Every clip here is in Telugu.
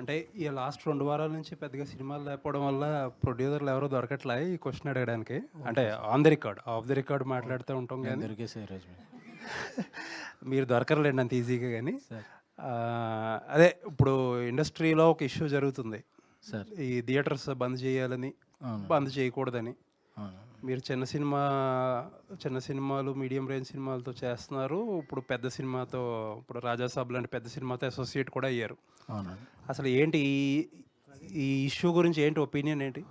అంటే ఈ లాస్ట్ 2 వారాల నుంచి పెద్దగా సినిమాలు లేకపోవడం వల్ల ప్రొడ్యూసర్‌లు ఎవరు దొరకట్లే ఈ క్వెషన్ అడగడానికి. అంటే okay sir. On the record, of the record okay. మాట్లాడుతూ ఉంటాం నేను గానీ దొరికేసా ఈరోజు మీకు. మీరు దొరకరులెండి అంత ఈజీగా గానీ. సార్. అదే ఇప్పుడు ఇండస్ట్రీలో ఒక ఇష్యూ జరుగుతుంది. సార్. ఈ థియేటర్స్ బంద్ చేయాలని, అవును. బంద్ చేయకూడదని. అవును. మీరు చిన్న సినిమాలు, మీడియం రేంజ్ సినిమాలతో చేస్తున్నారు. ఇప్పుడు పెద్ద సినిమాతో ఇప్పుడు 'రాజా సాబ్' లాంటి పెద్ద సినిమాతో అసోసియేట్ కూడా అయ్యారు. అవునండి. అసలు ఏంటి ఈ ఈ ఇష్యూ గురించి ఏంటి ఒపీనియన్ ఏంటి?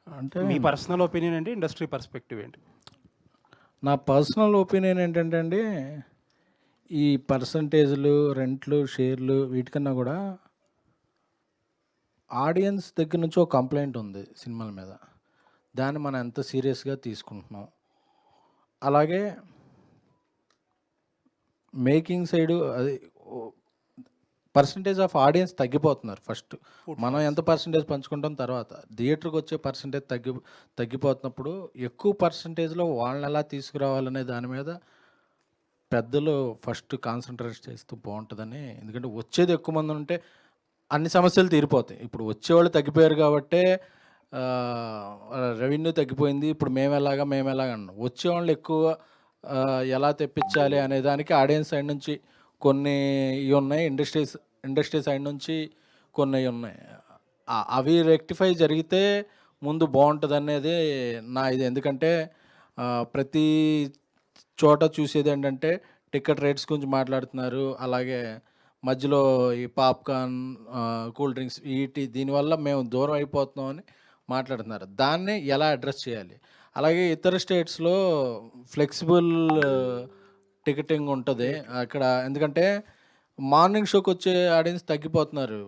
అంటే మీ పర్సనల్ ఒపీనియన్ ఏంటి? ఇండస్ట్రీ పర్స్పెక్టివ్ ఏంటి? నా పర్సనల్ ఒపీనియన్ ఏంటంటే అండి, ఈ పర్సంటేజ్‌లు, రెంట్లు, షేర్లు వీటికన్నా గూడా ఆడియన్స్ దగ్గర నుంచి ఒక కంప్లెయింట్ ఉంది సినిమాల మీద. దాన్ని మనం ఎంత సీరియస్‌గా తీసుకుంటున్నాం. అలాగే మేకింగ్ సైడు అది పర్సంటేజ్ ఆఫ్ ఆడియన్స్ తగ్గిపోతున్నారు ఫస్ట్. మనం ఎంత పర్సంటేజ్ పంచుకుంటాం తర్వాత. థియేటర్‌కి వచ్చే పర్సంటేజ్ తగ్గిపోతున్నప్పుడు ఎక్కువ పర్సంటేజ్‌లో వాళ్ళని ఎలా తీసుకురావాలనే దాని మీద పెద్దలు ఫస్ట్ కాన్సంట్రేట్ చేస్తూ బావుంటదని. ఎందుకంటే వచ్చేది ఎక్కువ మంది ఉంటే అన్ని సమస్యలు తీరిపోతాయి. ఇప్పుడు వచ్చేవాళ్ళు తగ్గిపోయారు కాబట్టే రెవెన్యూ తగ్గిపోయింది. ఇప్పుడు మేమెలాగా అన్నాం. వచ్చేవాళ్ళు ఎక్కువ ఎలా తెప్పించాలి అనే దానికి ఆడియన్స్ సైడ్ నుంచి కొన్ని ఇవి ఉన్నాయి. ఇండస్ట్రీ సైడ్ నుంచి కొన్ని ఉన్నాయి. అవి రెక్టిఫై జరిగితే ముందు బావుంటదనేది నా ఇది. ఎందుకంటే ప్రతి చోట చూసేదేంటంటే టికెట్ రేట్స్ గురించి మాట్లాడుతున్నారు. అలాగే మధ్యలో ఈ పాప్‌కార్న్, కూల్ డ్రింక్స్ దీనివల్ల మేము దూరం అయిపోతున్నామని మాట్లాడుతున్నారు. దాన్ని ఎలా అడ్రెస్ చేయాలి? అలాగే ఇతర స్టేట్స్‌లో ఫ్లెక్సిబుల్ టికెటింగ్ ఉంటది. అక్కడ ఎందుకంటే మార్నింగ్ షోకొచ్చే ఆడియన్స్ తగ్గిపోతున్నారు.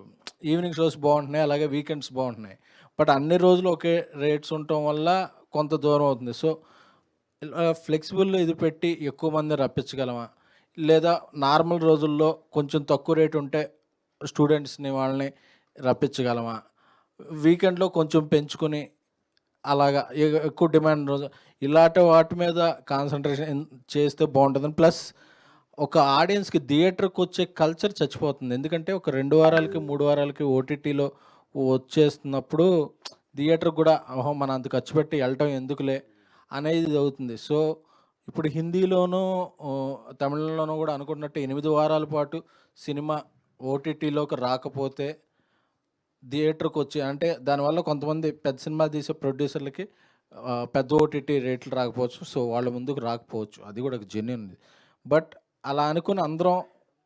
ఈవినింగ్ షోస్ బావుంటున్నాయి. అలాగే వీకెండ్స్ బావుంటున్నాయి. బట్ అన్ని రోజులు ఒకే రేట్స్ ఉండటం వల్ల కొంత దూరం అవుతుంది. సో, ఫ్లెక్సిబుల్ ఇది పెట్టి ఎక్కువ మందిని రప్పించగలమా? లేదా నార్మల్ రోజుల్లో కొంచెం తక్కువ రేట్ ఉంటే స్టూడెంట్స్‌ని వాళ్ళని రప్పించగలమా? వీకెండ్‌లో కొంచెం పెంచుకొని అలాగా ఎక్కువ డిమాండ్ రోజు ఇలాంటి వాటి మీద కాన్సంట్రేషన్ చేస్తే బాగుంటుందని. ప్లస్ ఒక ఆడియన్స్‌కి థియేటర్‌కి వచ్చే కల్చర్ చచ్చిపోతుంది. ఎందుకంటే ఒక 2 వారాలకి, 3 వారాలకి ఓటీటీలో వచ్చేస్తున్నప్పుడు థియేటర్‌కి కూడా ఓహో! మనం అంత ఖర్చు పెట్టి వెళ్ళటం ఎందుకులే అనేది అవుతుంది. సో, ఇప్పుడు హిందీలోనూ తమిళంలోనూ కూడా అనుకున్నట్టు 8 వారాల పాటు సినిమా ఓటీటీలోకి రాకపోతే థియేటర్‌కి వచ్చి అంటే దానివల్ల కొంతమంది పెద్ద సినిమా తీసే ప్రొడ్యూసర్‌లకి పెద్ద ఓటీటీ రేట్లు రాకపోవచ్చు. సో, వాళ్ళ ముందుకు రాకపోవచ్చు. అది కూడా ఒక జెన్యూన్‌ది. బట్ అలా అనుకుని అందరం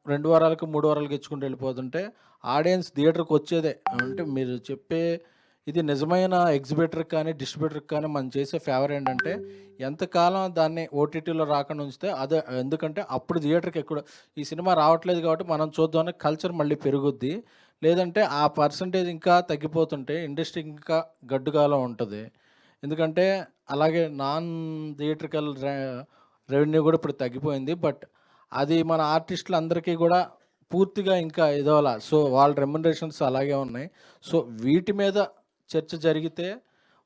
2 వారాలకి, 3 వారాలకి ఇచ్చుకుంటూ వెళ్ళిపోతుంటే ఆడియన్స్ థియేటర్‌కి వచ్చేదే. అంటే మీరు చెప్పే ఇది నిజమైన ఎగ్జిబిటర్‌కి కానీ, డిస్ట్రిబ్యూటర్‌కి కానీ మనం చేసే ఫేవర్ ఏంటంటే ఎంతకాలం దాన్ని ఓటీటీలో రాకుండా ఉంచితే అదే. ఎందుకంటే అప్పుడు థియేటర్‌కి ఎక్కువ ఈ సినిమా రావట్లేదు కాబట్టి మనం చూద్దాం అనే కల్చర్ మళ్ళీ పెరుగుద్ది. లేదంటే ఆ పర్సంటేజ్ ఇంకా తగ్గిపోతుంటే ఇండస్ట్రీ ఇంకా గడ్డుగాలం ఉంటది. ఎందుకంటే అలాగే నాన్ థియేట్రికల్ రెవెన్యూ కూడా ఇప్పుడు తగ్గిపోయింది. బట్ అది మన ఆర్టిస్టులందరికీ కూడా పూర్తిగా ఇంకా ఇదోలా. సో, వాళ్ళ రెమ్యునరేషన్స్ అలాగే ఉన్నాయి. సో, వీటి మీద చర్చ జరిగితే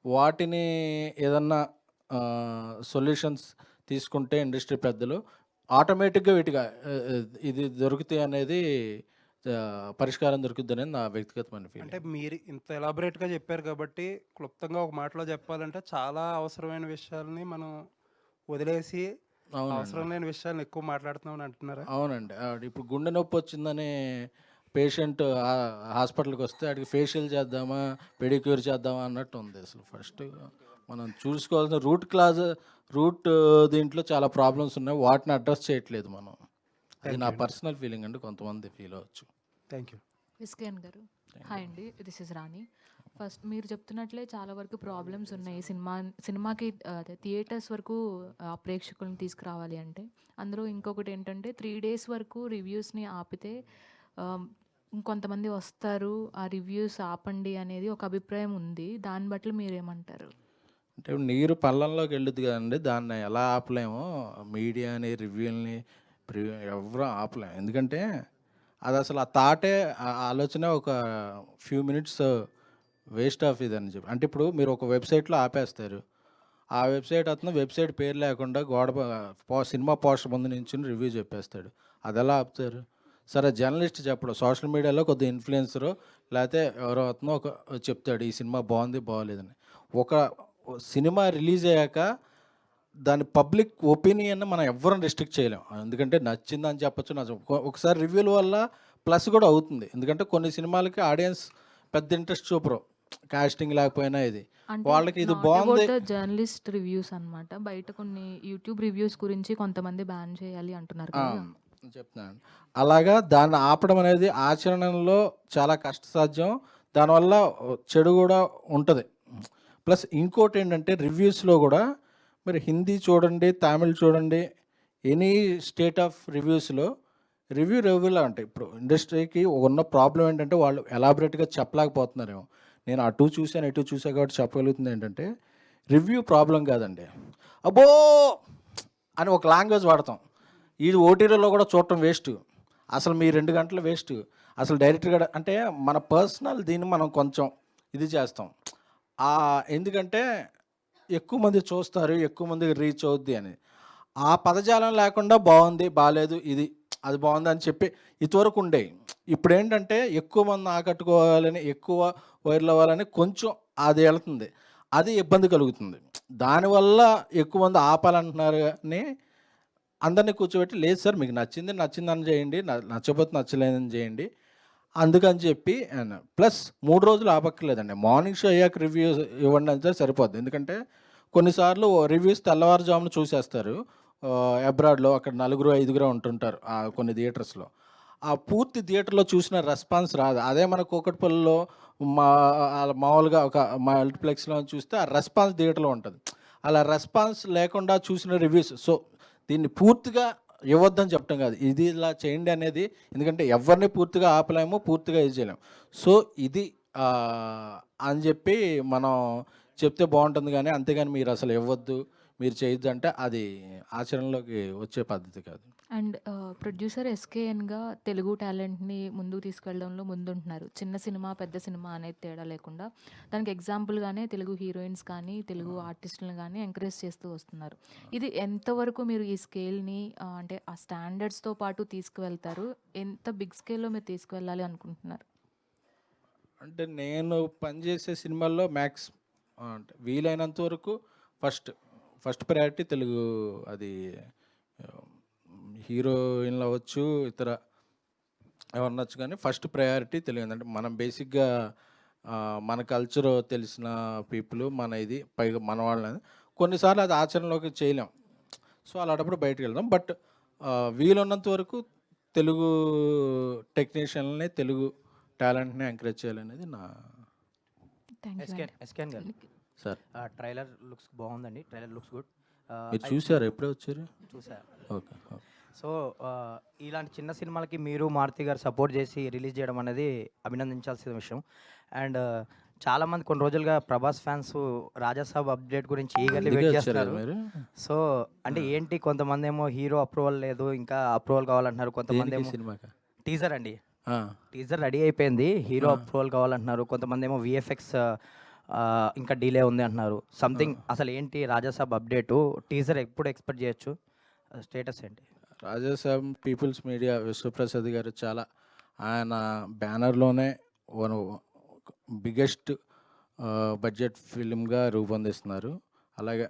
వాటిని ఏదన్నా సొల్యూషన్స్ తీసుకుంటే ఇండస్ట్రీ పెద్దలు ఆటోమేటిక్‌గా వీటిగా ఇది దొరుకుతాయి అనేది పరిష్కారం దొరుకుద్దనేది నా వ్యక్తిగతమైన అంటే ఫీలింగ్. మీరు ఇంత ఎలాబొరేట్‌గా చెప్పారు కాబట్టి, క్లుప్తంగా ఒక మాటలో చెప్పాలంటే చాలా అవసరమైన విషయాల్ని మనం వదిలేసి, అవునండి. అవసరం లేని విషయాలను ఎక్కువ మాట్లాడుతున్నామని అంటున్నారా? అవునండి. ఇప్పుడు గుండె నొప్పొచ్చిందని పేషెంట్ హాస్పిటల్‌కొస్తే ఆడికి ఫేషియల్ చేద్దామా, పెడిక్యూర్ చేద్దామా అన్నట్టుంది అసలు ఫస్ట్. మనం చూసుకోవాల్సిన రూట్ దీంట్లో చాలా ప్రాబ్లమ్స్ ఉన్నాయి. వాటిని అడ్రెస్ చేయట్లేదు మనం. అది థ్యాంక్ నా యూ అండి. పర్సనల్ ఫీలింగ్ అండి. కొంతమంది ఫీల్ అవ్వచ్చు. Thank you. విస్కేన్ గారు. Thank hi you. అండి. This is Rani. ఫస్ట్ మీరు చెప్తున్నట్లే చాలా వరకు ప్రాబ్లమ్స్ ఉన్నాయి. సినిమాకి అదే థియేటర్స్ వరకు ప్రేక్షకులను తీసుకురావాలి అంటే. అందులో ఇంకొకటి ఏంటంటే 3 డేస్ వరకు రివ్యూస్‌ని ఆపితే ఇంకొంతమంది వస్తారు. ఆ రివ్యూస్ ఆపండి అనేది ఒక అభిప్రాయం ఉంది. దాన్ని బట్టి మీరేమంటారు? అంటే నీరు పళ్ళంలోకి వెళ్ళుద్ది కదండీ! దాన్ని ఎలా ఆపలేమో మీడియాని, రివ్యూలని ఎవ్వరం ఆపలేం. ఎందుకంటే అదసలు ఆ థాటే ఆలోచనే ఒక ఫ్యూ మినిట్స్ వేస్ట్ ఆఫ్ ఇదని చెప్పి. అంటే ఇప్పుడు మీరు ఒక వెబ్‌సైట్‌లో ఆపేస్తారు. ఆ వెబ్‌సైట్ అతను వెబ్‌సైట్ పేరు లేకుండా గోడ సినిమా పోస్టర్ ముందు నించొని రివ్యూ చెప్పేస్తాడు. అదెలా ఆపుతారు? సరే జర్నలిస్ట్ చెప్పడు, సోషల్ మీడియాలో కొద్దిగా ఇన్ఫ్లుయెన్సరు లేకపోతే ఎవరో అతను ఒక చెప్తాడు ఈ సినిమా బాగుంది బాగోలేదని. ఒక సినిమా రిలీజ్ అయ్యాక దాని పబ్లిక్ ఒపీనియన్ మనం ఎవ్వరం రెస్ట్రిక్ట్ చేయలేం. ఎందుకంటే నచ్చిందని చెప్పొచ్చు, ఒకసారి రివ్యూల వల్ల ప్లస్ కూడా అవుతుంది. ఎందుకంటే కొన్ని సినిమాలకి ఆడియన్స్ పెద్ద ఇంట్రెస్ట్ చూపరు, కాస్టింగ్ లేకపోయినా ఇది అంటే వాళ్ళకి ఇది నాట్ బాగుంది. అబౌట్ ద జర్నలిస్ట్ రివ్యూస్ అన్నమాట. బయట కొన్ని యూట్యూబ్ రివ్యూస్ గురించి కొంతమంది బ్యాన్ చేయాలి అంటున్నారు ఆ, కదా! చెప్తున్నాను. అలాగా దాన్ని ఆపడం అనేది ఆచరణలో చాలా కష్టసాధ్యం. దానివల్ల చెడు కూడా ఉంటుంది. ప్లస్ ఇంకోటి ఏంటంటే రివ్యూస్లో కూడా మీరు హిందీ చూడండి, తమిళ్ చూడండి, ఎనీ స్టేట్ ఆఫ్ రివ్యూస్లో రివ్యూలా ఉంటాయి. ఇప్పుడు ఇండస్ట్రీకి ఉన్న ప్రాబ్లం ఏంటంటే వాళ్ళు ఎలాబరేట్గా చెప్పలేకపోతున్నారేమో. నేను అటు చూశాను ఇటు చూసాను కాబట్టి చెప్పగలుగుతుంది ఏంటంటే రివ్యూ ప్రాబ్లం కాదండి. అబ్బో అని ఒక లాంగ్వేజ్ వాడతాం. ఇది ఓటీటీలో కూడా చూడటం వేస్ట్. అసలు మీ 2 గంటలు వేస్ట్. అసలు డైరెక్ట్గా అంటే మన పర్సనల్ దీన్ని మనం కొంచెం ఇది చేస్తాం. ఎందుకంటే ఎక్కువ మంది చూస్తారు, ఎక్కువ మందికి రీచ్ అవుద్ది అని. ఆ పదజాలం లేకుండా బాగుంది బాగాలేదు ఇది అది బాగుంది అని చెప్పి ఇదివరకు ఉండేవి. ఇప్పుడు ఏంటంటే ఎక్కువ మంది ఆకట్టుకోవాలని, ఎక్కువ వైరల్ అవ్వాలని కొంచెం అది వెళ్తుంది. అది ఇబ్బంది కలుగుతుంది. దానివల్ల ఎక్కువ మంది ఆపాలంటున్నారు కానీ అందరినీ కూర్చోబెట్టి లేదు సార్ మీకు నచ్చిందని చేయండి, నచ్చకపోతే నచ్చలేదని చేయండి అందుకని చెప్పి. ప్లస్ 3 రోజులు ఆపక్కర్లేదండి. మార్నింగ్ షో అయ్యాక రివ్యూస్ ఇవ్వండి అంటే సరిపోద్ది. ఎందుకంటే కొన్నిసార్లు రివ్యూస్ తెల్లవారుజామున చూసేస్తారు. అబ్రాడ్లో అక్కడ 4-5 ఉంటుంటారు కొన్ని థియేటర్స్లో. ఆ పూర్తి థియేటర్లో చూసిన రెస్పాన్స్ రాదు. అదే మన కూకట్పల్లిలో మామూలుగా ఒక మల్టీప్లెక్స్లో చూస్తే ఆ రెస్పాన్స్ థియేటర్లో ఉంటుంది. అలా రెస్పాన్స్ లేకుండా చూసిన రివ్యూస్. సో దీన్ని పూర్తిగా ఇవ్వద్దని చెప్పడం కాదు, ఇది ఇలా చేయండి అనేది. ఎందుకంటే ఎవరిని పూర్తిగా ఆపలేము, పూర్తిగా ఇది చేయలేము. సో ఇది అని చెప్పి మనం చెప్తే బాగుంటుంది. కానీ అంతేగాని మీరు అసలు ఇవ్వద్దు, మీరు చేయొద్దు అంటే అది ఆచరణలోకి వచ్చే పద్ధతి కాదు. అండ్ ప్రొడ్యూసర్ ఎస్కేఎన్గా తెలుగు టాలెంట్ని ముందుకు తీసుకెళ్ళడంలో ముందుంటున్నారు. చిన్న సినిమా పెద్ద సినిమా అనేది తేడా లేకుండా దానికి ఎగ్జాంపుల్గానే తెలుగు హీరోయిన్స్ కానీ తెలుగు ఆర్టిస్టులను కానీ ఎంకరేజ్ చేస్తూ వస్తున్నారు. ఇది ఎంతవరకు మీరు ఈ స్కేల్ని అంటే ఆ స్టాండర్డ్స్తో పాటు తీసుకువెళ్తారు? ఎంత బిగ్ స్కేల్లో మీరు తీసుకువెళ్ళాలి అనుకుంటున్నారు? అంటే నేను పనిచేసే సినిమాల్లో అంటే వీలైనంత వరకు ఫస్ట్ ప్రయారిటీ తెలుగు. అది హీరోయిన్లు అవ్వచ్చు, ఇతర ఎవరనొచ్చు, కానీ ఫస్ట్ ప్రయారిటీ తెలుగు. అంటే మనం బేసిక్గా మన కల్చర్ తెలిసిన పీపుల్, మన ఇది పైగా మన వాళ్ళని కొన్నిసార్లు అది ఆచరణలోకి చేయలేం. సో అలాంటప్పుడు బయటకు వెళ్దాం. బట్ వీలున్నంత వరకు తెలుగు టెక్నీషియన్ని, తెలుగు టాలెంట్ని ఎంకరేజ్ చేయాలనేది నా. Thank you. ఎస్కేన్ గారు, సార్ ట్రైలర్ లుక్స్ బాగుందండి. Trailer looks good. మీరు చూసారు, ఎప్పుడే వచ్చారు? చూసా. ఓకే. సో ఇలాంటి చిన్న సినిమాలకి మీరు మారుతి గారు సపోర్ట్ చేసి రిలీజ్ చేయడం అనేది అభినందించాల్సిన విషయం. అండ్ చాలామంది కొన్ని రోజులుగా ప్రభాస్ ఫ్యాన్స్ రాజాసాబ్ అప్డేట్ గురించి ఈగర్లీ వెయిట్ చేస్తారు. సో అంటే ఏంటి, కొంతమంది ఏమో హీరో అప్రూవల్ లేదు, ఇంకా అప్రూవల్ కావాలంటున్నారు. కొంతమంది ఏమో టీజర్ అండి, టీజర్ రెడీ అయిపోయింది, హీరో అప్రూవల్ కావాలంటున్నారు. కొంతమంది ఏమో విఎఫ్ఎక్స్ ఇంకా డిలే ఉంది అంటున్నారు. సంథింగ్ అసలు ఏంటి రాజాసాబ్ అప్డేటు, టీజర్ ఎప్పుడు ఎక్స్పెక్ట్ చేయొచ్చు, స్టేటస్ ఏంటి? రాజాసాబ్ పీపుల్స్ మీడియా విశ్వప్రసాద్ గారు చాలా ఆయన బ్యానర్లోనే బిగ్గెస్ట్ బడ్జెట్ ఫిలింగా రూపొందిస్తున్నారు. అలాగే